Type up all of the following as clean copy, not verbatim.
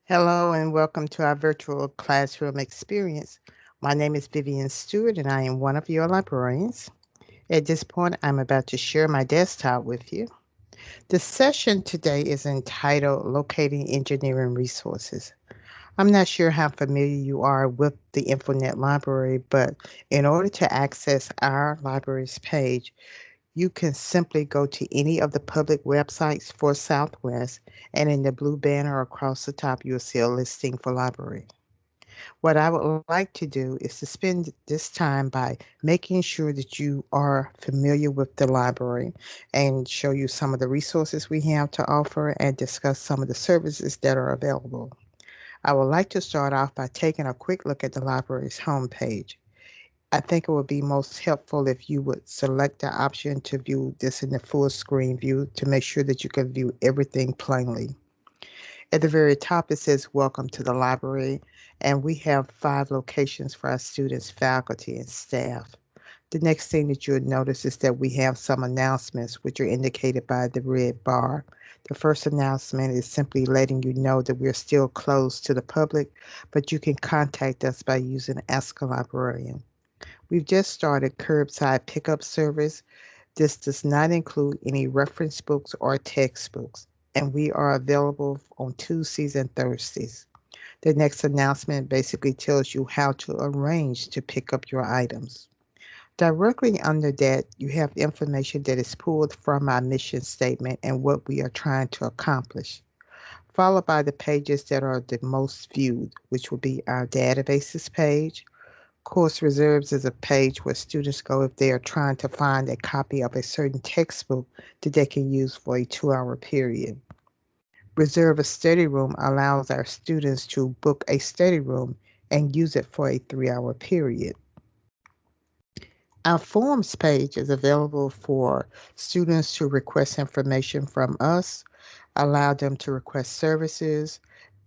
Hello and welcome to our virtual classroom experience. My name is Vivian Stewart and I am one of your librarians. At this point, I'm about to share my desktop with you. The session today is entitled Locating Engineering Resources. I'm not sure how familiar you are with the InfoNet library, but in order to access our library's page, you can simply go to any of the public websites for Southwest, and in the blue banner across the top, you'll see a listing for library. What I would like to do is to spend this time by making sure that you are familiar with the library and show you some of the resources we have to offer and discuss some of the services that are available. I would like to start off by taking a quick look at the library's homepage. I think it would be most helpful if you would select the option to view this in the full screen view to make sure that you can view everything plainly. At the very top, it says Welcome to the library, and we have 5 locations for our students, faculty, and staff. The next thing that you'll notice is that we have some announcements, which are indicated by the red bar. The first announcement is simply letting you know that we're still closed to the public, but you can contact us by using Ask a Librarian. We've just started curbside pickup service. This does not include any reference books or textbooks, and we are available on Tuesdays and Thursdays. The next announcement basically tells you how to arrange to pick up your items. Directly under that, you have information that is pulled from our mission statement and what we are trying to accomplish, followed by the pages that are the most viewed, which will be our databases page. Course Reserves is a page where students go if they are trying to find a copy of a certain textbook that they can use for a 2-hour period. Reserve a Study Room allows our students to book a study room and use it for a 3-hour period. Our forms page is available for students to request information from us, allow them to request services.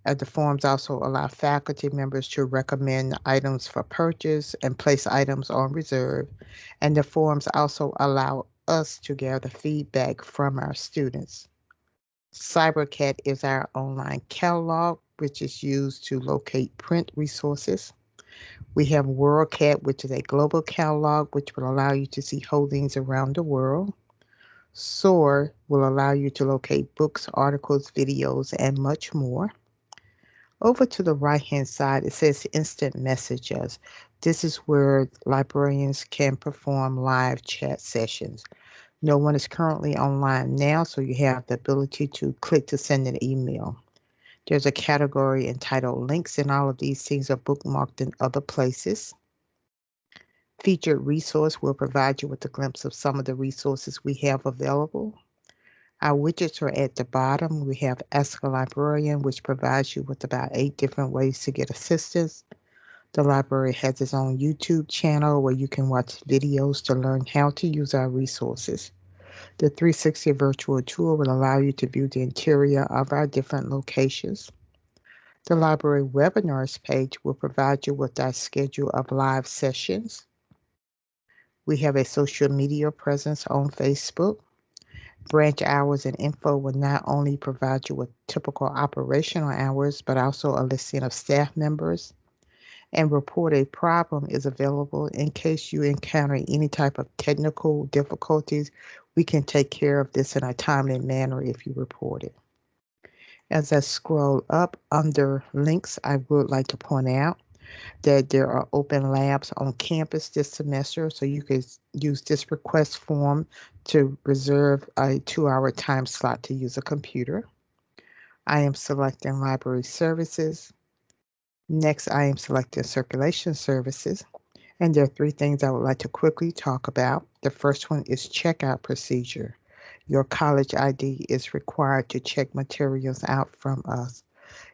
The forms also allow faculty members to recommend items for purchase and place items on reserve. And the forms also allow us to gather feedback from our students. CyberCat is our online catalog, which is used to locate print resources. We have WorldCat, which is a global catalog, which will allow you to see holdings around the world. SOAR will allow you to locate books, articles, videos, and much more. Over to the right-hand side, it says Instant Messages. This is where librarians can perform live chat sessions. No one is currently online now, so you have the ability to click to send an email. There's a category entitled Links, and all of these things are bookmarked in other places. Featured Resource will provide you with a glimpse of some of the resources we have available. Our widgets are at the bottom. We have Ask a Librarian, which provides you with about 8 different ways to get assistance. The library has its own YouTube channel where you can watch videos to learn how to use our resources. The 360 virtual tour will allow you to view the interior of our different locations. The library webinars page will provide you with our schedule of live sessions. We have a social media presence on Facebook. Branch hours and info will not only provide you with typical operational hours, but also a listing of staff members. And Report a Problem is available in case you encounter any type of technical difficulties. We can take care of this in a timely manner if you report it. As I scroll up under links, I would like to point out that there are open labs on campus this semester, so you can use this request form to reserve a 2-hour time slot to use a computer. I am selecting library services. Next, I am selecting circulation services. And there are 3 things I would like to quickly talk about. The first one is checkout procedure. Your college ID is required to check materials out from us.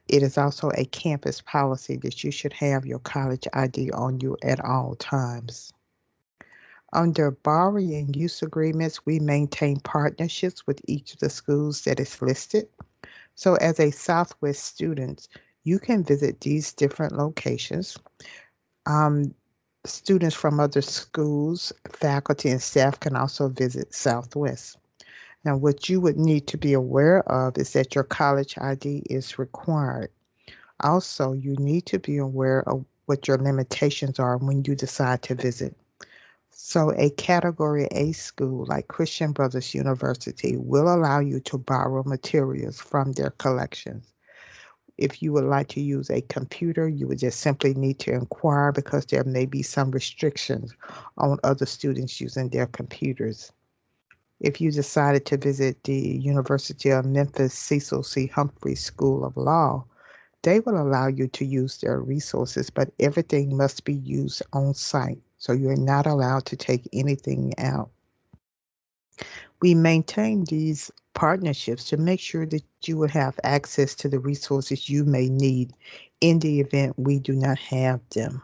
It is also a campus policy that you should have your college ID on you at all times. Under borrowing use agreements, we maintain partnerships with each of the schools that is listed. So as a Southwest student, you can visit these different locations. Students from other schools, faculty, and staff can also visit Southwest. Now, what you would need to be aware of is that your college ID is required. Also, you need to be aware of what your limitations are when you decide to visit. So, a Category A school like Christian Brothers University will allow you to borrow materials from their collections. If you would like to use a computer, you would just simply need to inquire because there may be some restrictions on other students using their computers. If you decided to visit the University of Memphis Cecil C. Humphrey School of Law, they will allow you to use their resources, but everything must be used on site. So you're not allowed to take anything out. We maintain these partnerships to make sure that you will have access to the resources you may need in the event we do not have them.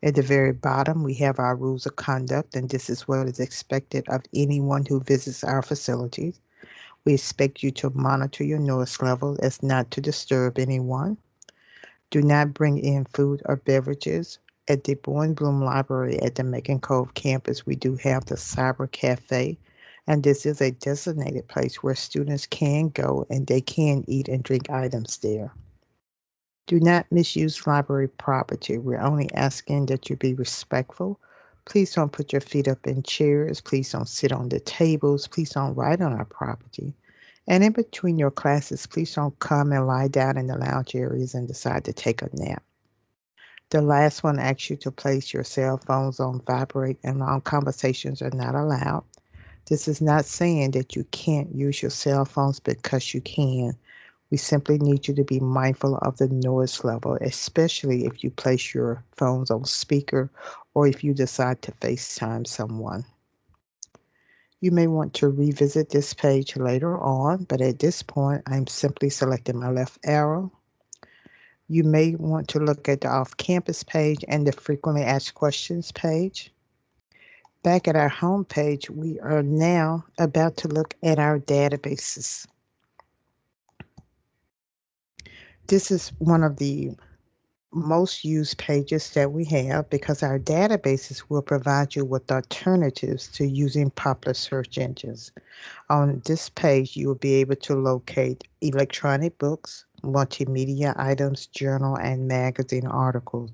At the very bottom, we have our rules of conduct, and this is what is expected of anyone who visits our facilities. We expect you to monitor your noise level as not to disturb anyone. Do not bring in food or beverages. At the Bowen Bloom Library at the Macon Cove campus, we do have the Cyber Cafe, and this is a designated place where students can go and they can eat and drink items there. Do not misuse library property. We're only asking that you be respectful. Please don't put your feet up in chairs. Please don't sit on the tables. Please don't write on our property. And in between your classes, please don't come and lie down in the lounge areas and decide to take a nap. The last one asks you to place your cell phones on vibrate, and long conversations are not allowed. This is not saying that you can't use your cell phones because you can. We simply need you to be mindful of the noise level, especially if you place your phones on speaker or if you decide to FaceTime someone. You may want to revisit this page later on, but at this point, I'm simply selecting my left arrow. You may want to look at the off-campus page and the frequently asked questions page. Back at our home page, we are now about to look at our databases. This is one of the most used pages that we have because our databases will provide you with alternatives to using popular search engines. On this page, you will be able to locate electronic books, multimedia items, journal, and magazine articles.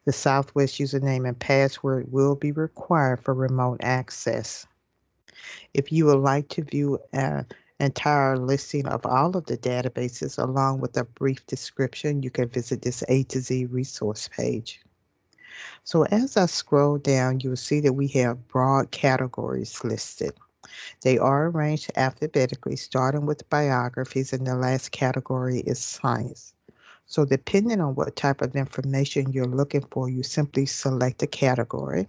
The Southwest username and password will be required for remote access. If you would like to view an entire listing of all of the databases along with a brief description, you can visit this A to Z resource page. So as I scroll down, you'll see that we have broad categories listed. They are arranged alphabetically, starting with biographies, and the last category is science. So depending on what type of information you're looking for, you simply select a category.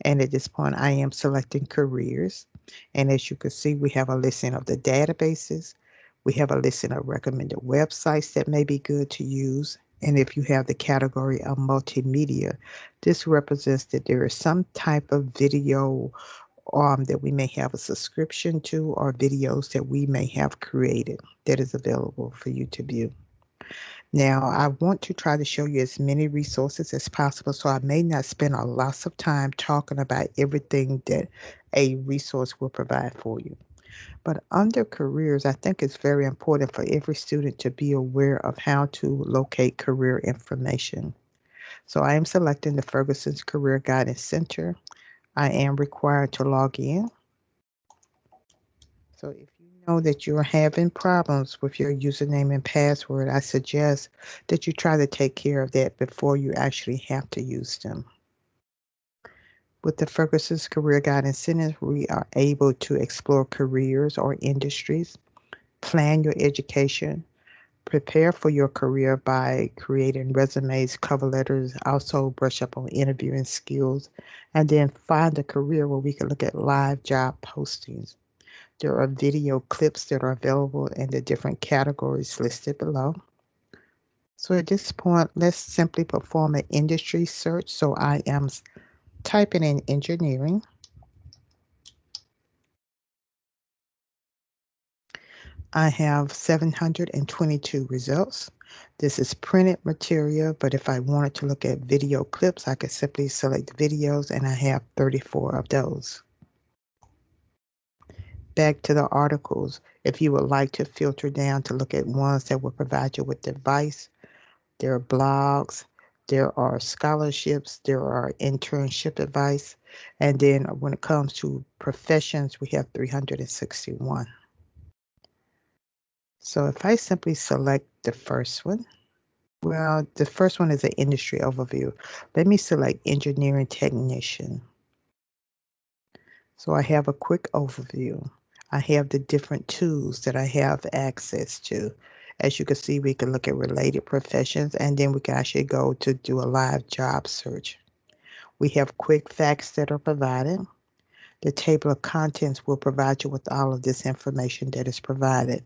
And at this point, I am selecting careers. And as you can see, we have a listing of the databases. We have a listing of recommended websites that may be good to use. And if you have the category of multimedia, this represents that there is some type of video that we may have a subscription to, or videos that we may have created that is available for you to view. Now, I want to try to show you as many resources as possible, so I may not spend a lot of time talking about everything that a resource will provide for you. But under careers, I think it's very important for every student to be aware of how to locate career information. So I am selecting the Ferguson's Career Guidance Center. I am required to log in. So if you know that you're having problems with your username and password, I suggest that you try to take care of that before you actually have to use them. With the Ferguson's Career Guidance Center, we are able to explore careers or industries, plan your education, prepare for your career by creating resumes, cover letters, also brush up on interviewing skills, and then find a career where we can look at live job postings. There are video clips that are available in the different categories listed below. So at this point, let's simply perform an industry search. So I am typing in engineering. I have 722 results. This is printed material, but if I wanted to look at video clips, I could simply select videos, and I have 34 of those. Back to the articles. If you would like to filter down to look at ones that will provide you with advice, there are blogs, there are scholarships, there are internship advice, and then when it comes to professions, we have 361. So if I simply select the first one, well, the first one is an industry overview. Let me select engineering technician. So I have a quick overview. I have the different tools that I have access to. As you can see, we can look at related professions, and then we can actually go to do a live job search. We have quick facts that are provided. The table of contents will provide you with all of this information that is provided.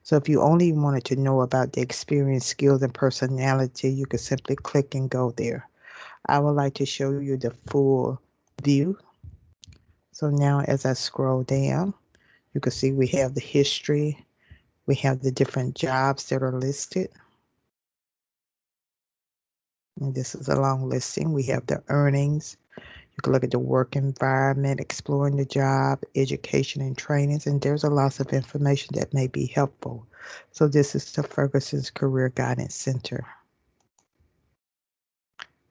So if you only wanted to know about the experience, skills, and personality, you could simply click and go there. I would like to show you the full view. So now as I scroll down, you can see we have the history, we have the different jobs that are listed. And this is a long listing. We have the earnings. You can look at the work environment, exploring the job, education and trainings, and there's a lot of information that may be helpful. So this is the Ferguson's Career Guidance Center.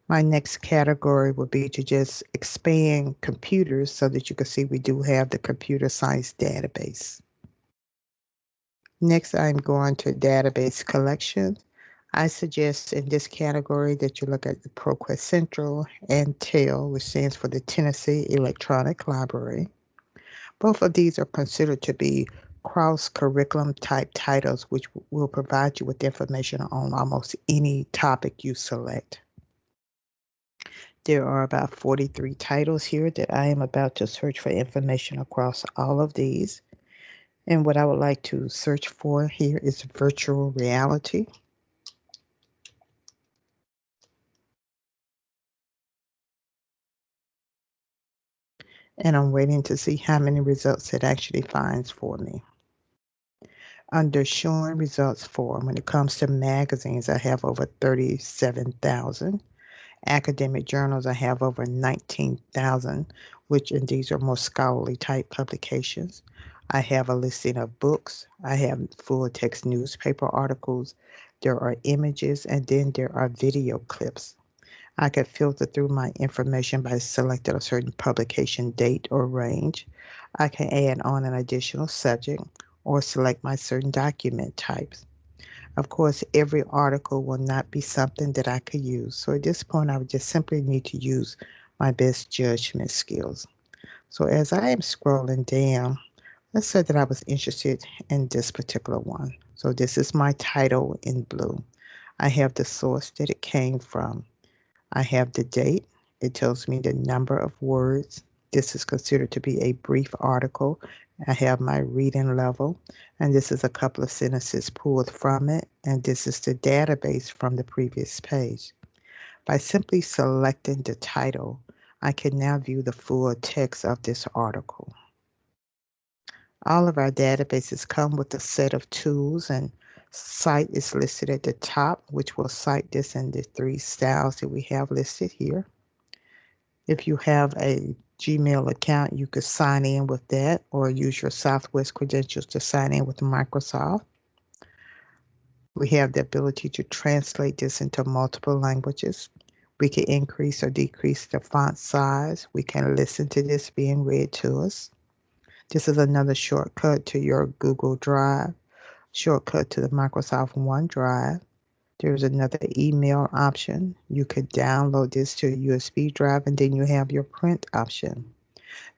My next category would be to just expand computers so that you can see we do have the computer science database. Next, I'm going to database collection. I suggest in this category that you look at the Proquest Central and TEL, which stands for the Tennessee Electronic Library. Both of these are considered to be cross-curriculum type titles, which will provide you with information on almost any topic you select. There are about 43 titles here that I am about to search for information across all of these. And what I would like to search for here is virtual reality. And I'm waiting to see how many results it actually finds for me. Under showing results for, when it comes to magazines, I have over 37,000. Academic journals, I have over 19,000, which and these are more scholarly type publications. I have a listing of books. I have full text newspaper articles. There are images, and then there are video clips. I could filter through my information by selecting a certain publication date or range. I can add on an additional subject or select my certain document types. Of course, every article will not be something that I could use. So at this point, I would just simply need to use my best judgment skills. So as I am scrolling down, let's say that I was interested in this particular one. So this is my title in blue. I have the source that it came from. I have the date. It tells me the number of words. This is considered to be a brief article. I have my reading level, and this is a couple of sentences pulled from it, and this is the database from the previous page. By simply selecting the title, I can now view the full text of this article. All of our databases come with a set of tools, and cite is listed at the top, which will cite this in the 3 styles that we have listed here. If you have a Gmail account, you could sign in with that or use your Southwest credentials to sign in with Microsoft. We have the ability to translate this into multiple languages. We can increase or decrease the font size. We can listen to this being read to us. This is another shortcut to your Google Drive, shortcut to the Microsoft OneDrive. There's another email option. You could download this to a USB drive, and then you have your print option.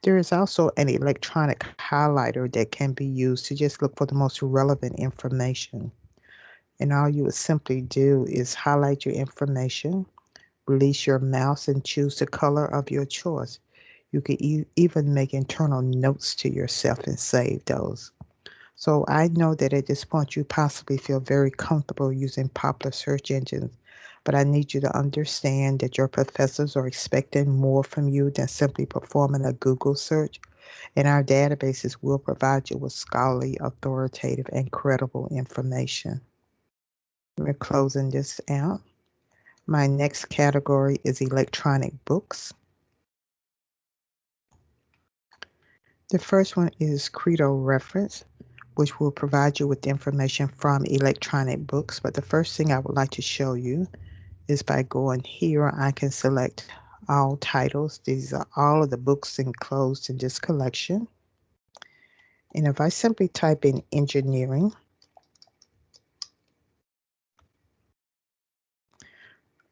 There is also an electronic highlighter that can be used to just look for the most relevant information. And all you would simply do is highlight your information, release your mouse, and choose the color of your choice. You can even make internal notes to yourself and save those. So I know that at this point you possibly feel very comfortable using popular search engines, but I need you to understand that your professors are expecting more from you than simply performing a Google search, and our databases will provide you with scholarly, authoritative, and credible information. We're closing this out. My next category is electronic books. The first one is Credo Reference, which will provide you with information from electronic books. But the first thing I would like to show you is by going here, I can select all titles. These are all of the books enclosed in this collection. And if I simply type in engineering,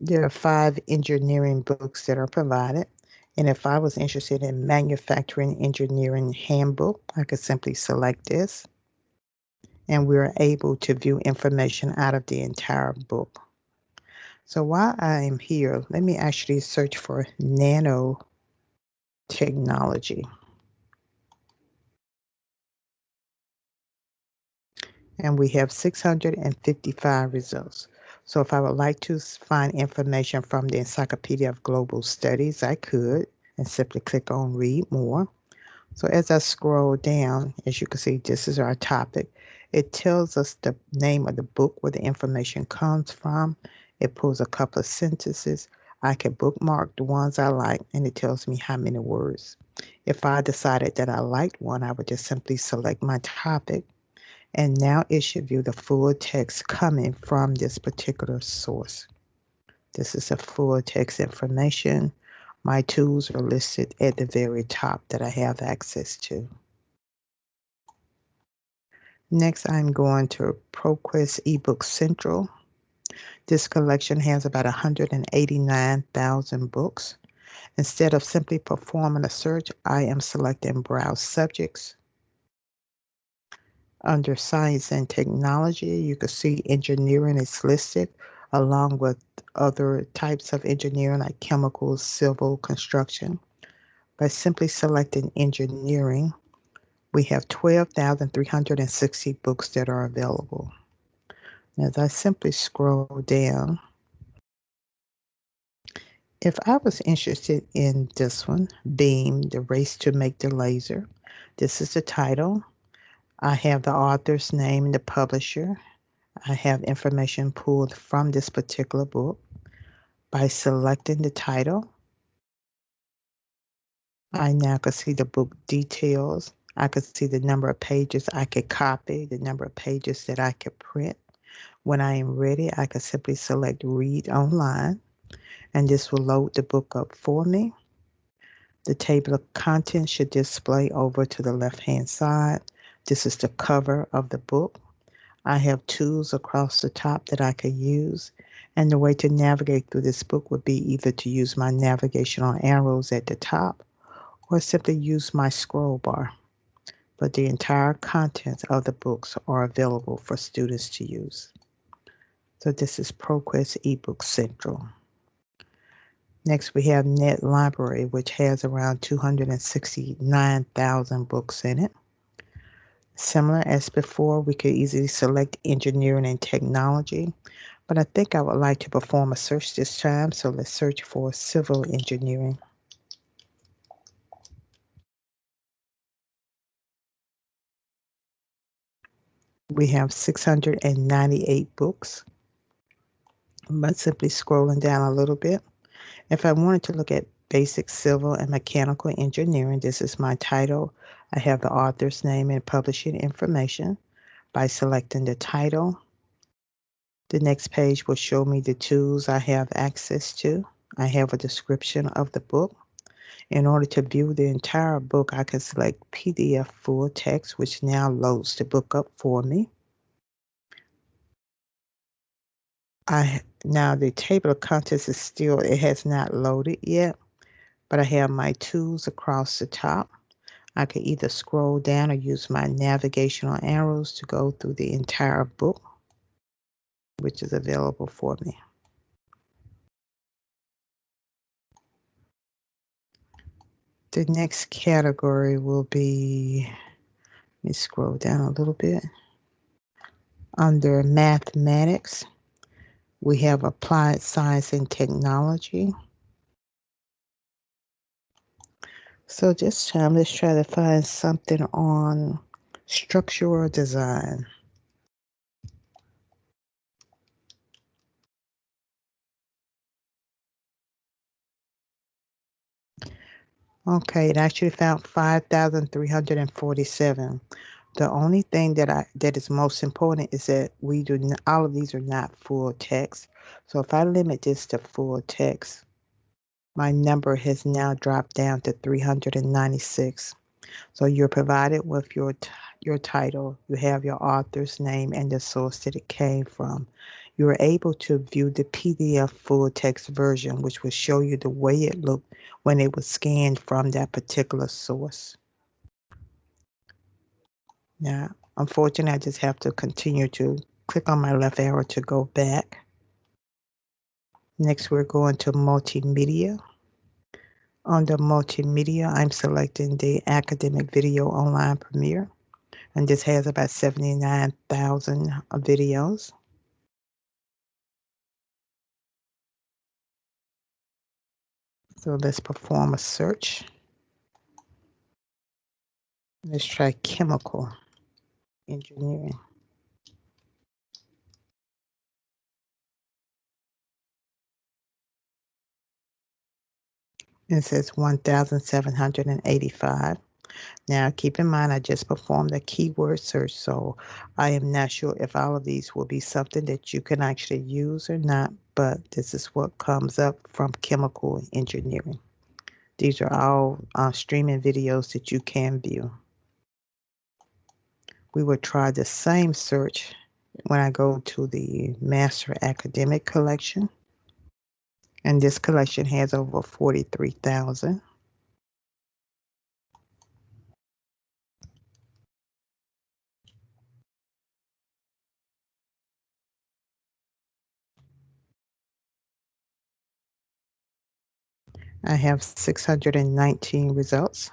there are 5 engineering books that are provided. And if I was interested in manufacturing engineering handbook, I could simply select this. And we're able to view information out of the entire book. So while I am here, let me actually search for nanotechnology. And we have 655 results. So if I would like to find information from the Encyclopedia of Global Studies, I could, and simply click on Read More. So as I scroll down, as you can see, this is our topic. It tells us the name of the book, where the information comes from. It pulls a couple of sentences. I can bookmark the ones I like, and it tells me how many words. If I decided that I liked one, I would just simply select my topic, and now it should view the full text coming from this particular source. This is the full text information. My tools are listed at the very top that I have access to. Next, I'm going to Proquest Ebook Central. This collection has about 189,000 books. Instead of simply performing a search, I am selecting Browse Subjects. Under Science and Technology, you can see engineering is listed along with other types of engineering like chemicals, civil, construction. By simply selecting engineering, we have 12,360 books that are available. As I simply scroll down, if I was interested in this one, Beam, The Race to Make the Laser, this is the title. I have the author's name and the publisher. I have information pulled from this particular book. By selecting the title, I now can see the book details. I could see the number of pages I could copy, the number of pages that I could print. When I am ready, I can simply select Read Online, and this will load the book up for me. The table of contents should display over to the left-hand side. This is the cover of the book. I have tools across the top that I could use, and the way to navigate through this book would be either to use my navigational arrows at the top or simply use my scroll bar. But the entire contents of the books are available for students to use. So this is Proquest eBook Central. Next, we have Net Library, which has around 269,000 books in it. Similar as before, we could easily select engineering and technology, but I think I would like to perform a search this time, so let's search for civil engineering. We have 698 books, but simply scrolling down a little bit. If I wanted to look at basic civil and mechanical engineering, this is my title. I have the author's name and publishing information. By selecting the title, the next page will show me the tools I have access to. I have a description of the book. In order to view the entire book, I can select PDF full text, which now loads the book up for me. Now the table of contents is still, it has not loaded yet, but I have my tools across the top. I can either scroll down or use my navigational arrows to go through the entire book, which is available for me. The next category will be, let me scroll down a little bit. Under mathematics, we have applied science and technology. So this time, let's try to find something on structural design. Okay, it actually found 5,347. The only thing that is most important is that we do not, all of these are not full text. So if I limit this to full text, my number has now dropped down to 396. So you're provided with your title, you have your author's name and the source that it came from. You are able to view the PDF full text version, which will show you the way it looked when it was scanned from that particular source. Now, unfortunately, I just have to continue to click on my left arrow to go back. Next, we're going to Multimedia. Under Multimedia, I'm selecting the Academic Video Online Premiere, and this has about 79,000 videos. So let's perform a search. Let's try chemical engineering. It says 1,785. Now, keep in mind, I just performed a keyword search, so I am not sure if all of these will be something that you can actually use or not, but this is what comes up from chemical engineering. These are all streaming videos that you can view. We will try the same search when I go to the Master Academic Collection, and this collection has over 43,000. I have 619 results.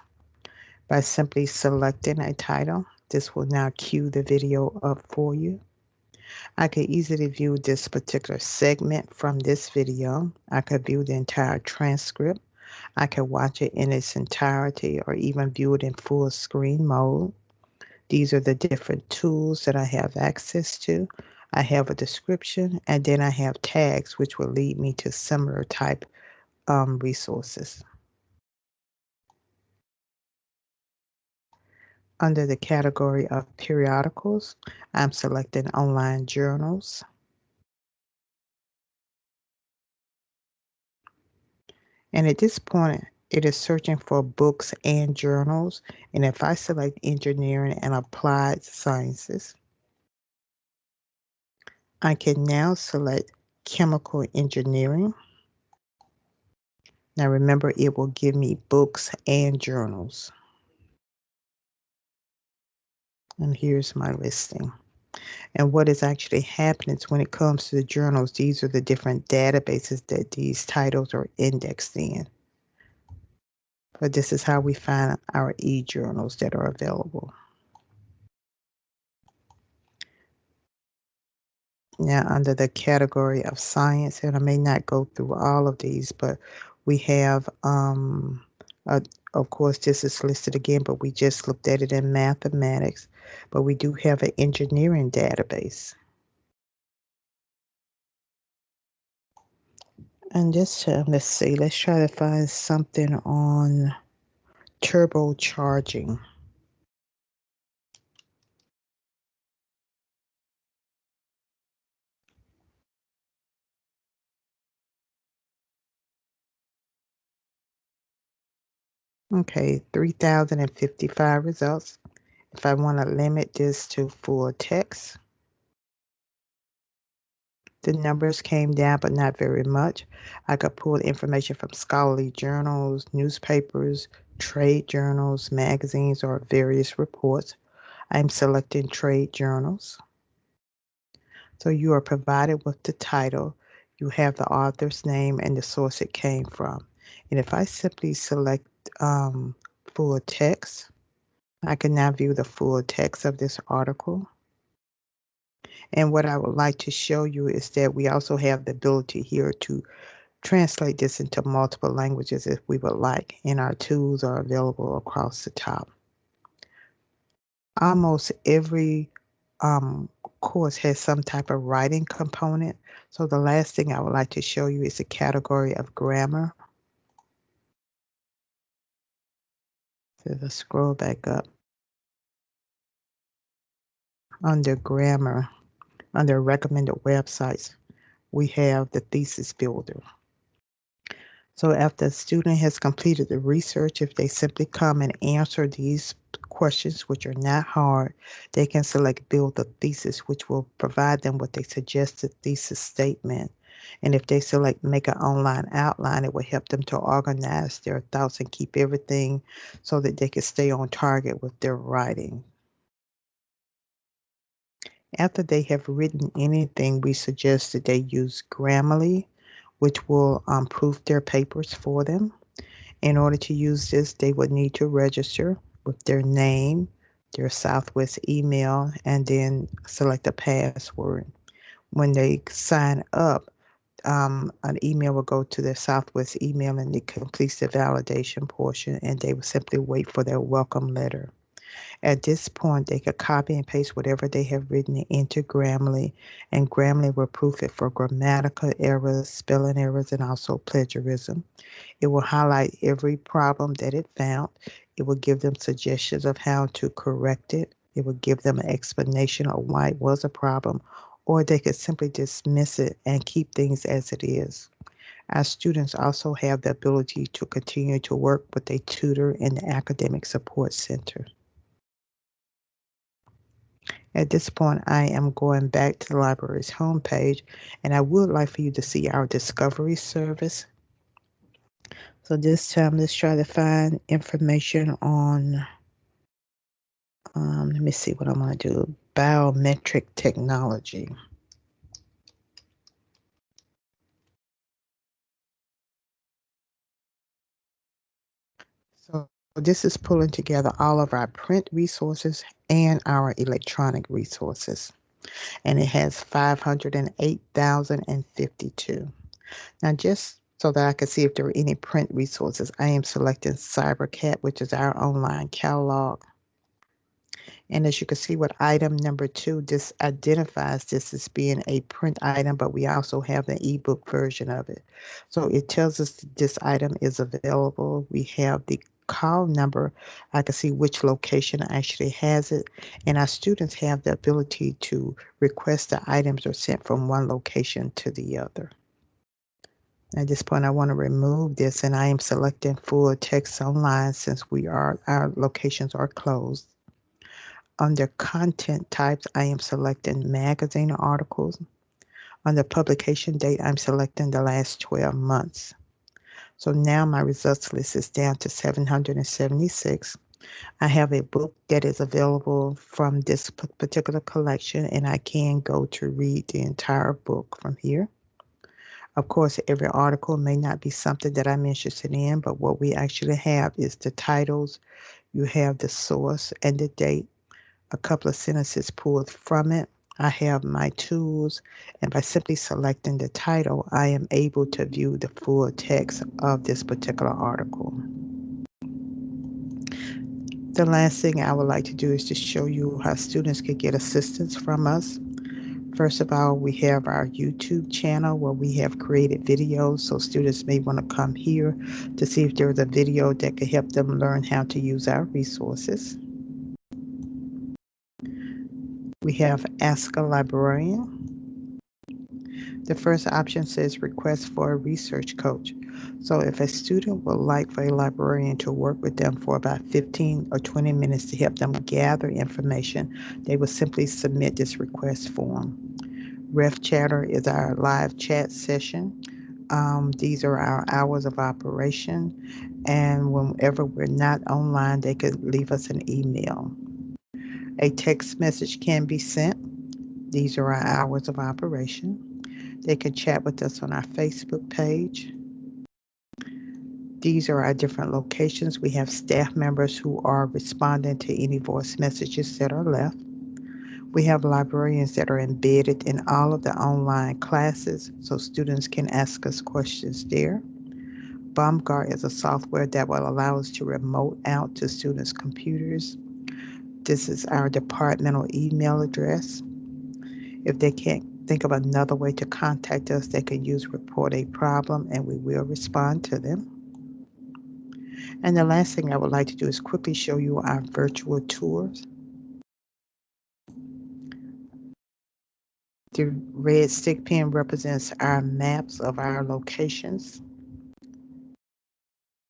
By simply selecting a title, this will now cue the video up for you. I could easily view this particular segment from this video. I could view the entire transcript. I could watch it in its entirety or even view it in full screen mode. These are the different tools that I have access to. I have a description, and then I have tags which will lead me to similar type resources. Under the category of periodicals, I'm selecting online journals. And at this point, it is searching for books and journals. And if I select engineering and applied sciences, I can now select chemical engineering. Now remember, it will give me books and journals. And here's my listing. And what is actually happening is when it comes to the journals, these are the different databases that these titles are indexed in. But this is how we find our e-journals that are available. Now, under the category of science, and I may not go through all of these, but we have, of course, this is listed again, but we just looked at it in mathematics, but we do have an engineering database. And just, let's see, let's try to find something on turbocharging. Okay, 3,055 results. If I want to limit this to full text, the numbers came down, but not very much. I could pull information from scholarly journals, newspapers, trade journals, magazines, or various reports. I'm selecting trade journals. So you are provided with the title. You have the author's name and the source it came from. And if I simply select full text, I can now view the full text of this article. And what I would like to show you is that we also have the ability here to translate this into multiple languages if we would like, and our tools are available across the top. Almost every course has some type of writing component. So the last thing I would like to show you is the category of grammar. Let's scroll back up. Under grammar, under recommended websites, we have the thesis builder. So after a student has completed the research, if they simply come and answer these questions, which are not hard, they can select build a thesis, which will provide them with a suggested thesis statement. And if they select make an online outline, it will help them to organize their thoughts and keep everything so that they can stay on target with their writing. After they have written anything, we suggest that they use Grammarly, which will proof their papers for them. In order to use this, they would need to register with their name, their Southwest email, and then select a password. When they sign up, an email will go to their Southwest email and it completes the validation portion, and they will simply wait for their welcome letter. At this point, they could copy and paste whatever they have written into Grammarly, and Grammarly will proof it for grammatical errors, spelling errors, and also plagiarism. It will highlight every problem that it found. It will give them suggestions of how to correct it. It will give them an explanation of why it was a problem, or they could simply dismiss it and keep things as it is. Our students also have the ability to continue to work with a tutor in the Academic Support Center. At this point, I am going back to the library's homepage, and I would like for you to see our Discovery service. So this time, let's try to find information on, let me see what I'm going to do, biometric technology. So this is pulling together all of our print resources and our electronic resources, and it has 508,052. Now, just so that I can see if there are any print resources, I am selecting CyberCat, which is our online catalog. And as you can see with item number 2, this identifies this as being a print item, but we also have the ebook version of it. So it tells us this item is available. We have the call number. I can see which location actually has it. And our students have the ability to request the items are sent from one location to the other. At this point, I want to remove this, and I am selecting full text online since our locations are closed. Under content types, I am selecting magazine articles. Under publication date, I'm selecting the last 12 months. So now my results list is down to 776. I have a book that is available from this particular collection, and I can go to read the entire book from here. Of course, every article may not be something that I'm interested in, but what we actually have is the titles. You have the source and the date, a couple of sentences pulled from it. I have my tools, and by simply selecting the title, I am able to view the full text of this particular article. The last thing I would like to do is to show you how students can get assistance from us. First of all, we have our YouTube channel where we have created videos, so students may want to come here to see if there's a video that could help them learn how to use our resources. We have Ask a Librarian. The first option says request for a research coach. So if a student would like for a librarian to work with them for about 15 or 20 minutes to help them gather information, they will simply submit this request form. Ref Chatter is our live chat session. These are our hours of operation, and whenever we're not online, they could leave us an email. A text message can be sent. These are our hours of operation. They can chat with us on our Facebook page. These are our different locations. We have staff members who are responding to any voice messages that are left. We have librarians that are embedded in all of the online classes, so students can ask us questions there. BombGuard is a software that will allow us to remote out to students' computers. This is our departmental email address. If they can't think of another way to contact us, they can use report a problem and we will respond to them. And the last thing I would like to do is quickly show you our virtual tours. The red stick pin represents our maps of our locations.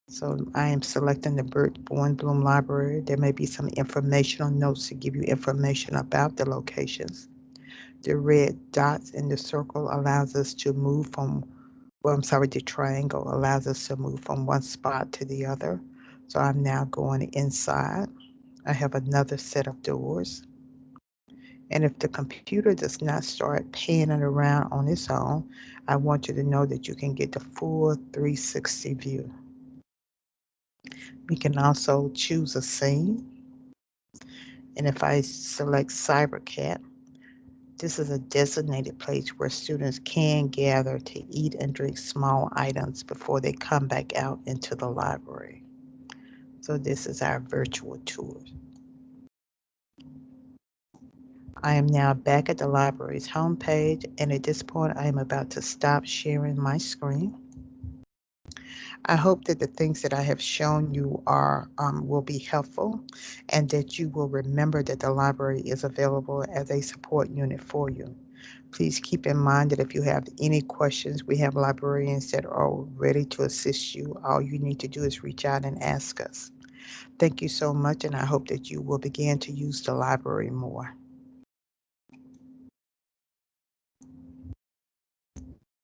So I am selecting the Bourne Bloom Library. There may be some informational notes to give you information about the locations. The red dots in the circle allows us to move from, the triangle allows us to move from one spot to the other. So I'm now going inside. I have another set of doors. And if the computer does not start panning around on its own, I want you to know that you can get the full 360 view. We can also choose a scene. And if I select CyberCat, this is a designated place where students can gather to eat and drink small items before they come back out into the library. So this is our virtual tour. I am now back at the library's homepage, and at this point I am about to stop sharing my screen. I hope that the things that I have shown you will be helpful, and that you will remember that the library is available as a support unit for you. Please keep in mind that if you have any questions, we have librarians that are ready to assist you. All you need to do is reach out and ask us. Thank you so much, and I hope that you will begin to use the library more.